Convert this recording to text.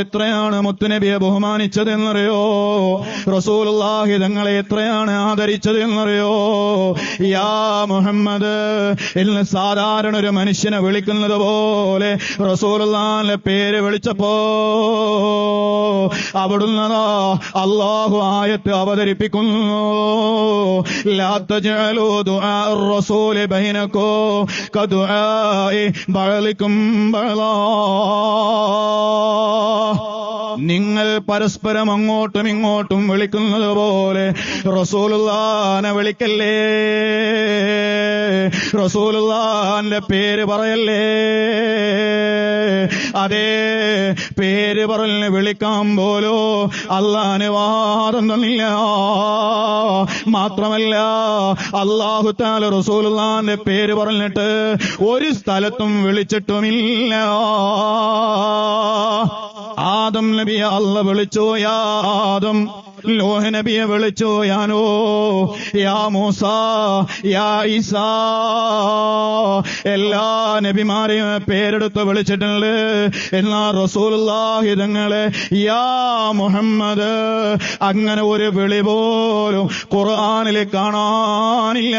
എത്രയാണ് മുത്തുനബിയെ ബഹുമാനിച്ചതെന്നറിയോ? റസൂലുള്ളാഹി തങ്ങളെ എത്രയാണ് ആദരിച്ചത് എന്നറിയോ? യാ മുഹമ്മദ് എന്ന് സാധാരണ ഒരു മനുഷ്യനെ വിളിക്കുന്നത് പോലെ റസൂലുള്ളാഹിന്റെ പേര് വിളിച്ചപ്പോ അവിടുന്ന് അല്ലാഹു ആയത്ത് അവതരിപ്പിക്കുന്നു. ലാ തജ്അലൂ ദുആ റസൂലി ബൈനകും കദുആഇ ബഅലികും ബഅലാ. നിങ്ങൾ പരസ്പരം അങ്ങോട്ടും ഇങ്ങോട്ടും വിളിക്കുന്നത് പോലെ റസൂലുള്ളാഹിനെ വിളിക്കല്ലേ, റസൂലുള്ളാഹിന്റെ പേര് പറയല്ലേ. അതേ പേര് പറഞ്ഞ് വിളിക്കാൻ പോലോ അല്ലാഹ് അനുവാദം തന്നില്ല. മാത്രമല്ല അല്ലാഹു തആല റസൂലുള്ളാഹിന്റെ പേര് പറഞ്ഞിട്ട് ഒരു സ്ഥലത്തും വിളിച്ചിട്ടുമില്ല. ആദം നബിയെ അല്ലാഹ് വിളിച്ചു യാ ആദം, നൂഹ് നബിയെ വിളിച്ചു യാ നൂഹ്, യാ മൂസാ, യാ ഈസാ. എല്ലാ നബിമാരെയും പേരെടുത്ത് വിളിച്ചിട്ടുണ്ട്. എന്നാൽ റസൂലുള്ളാഹി തങ്ങളെ യാ മുഹമ്മദ് അങ്ങനെ ഒരു വിളി പോലും ഖുർആനിൽ കാണാനില്ല.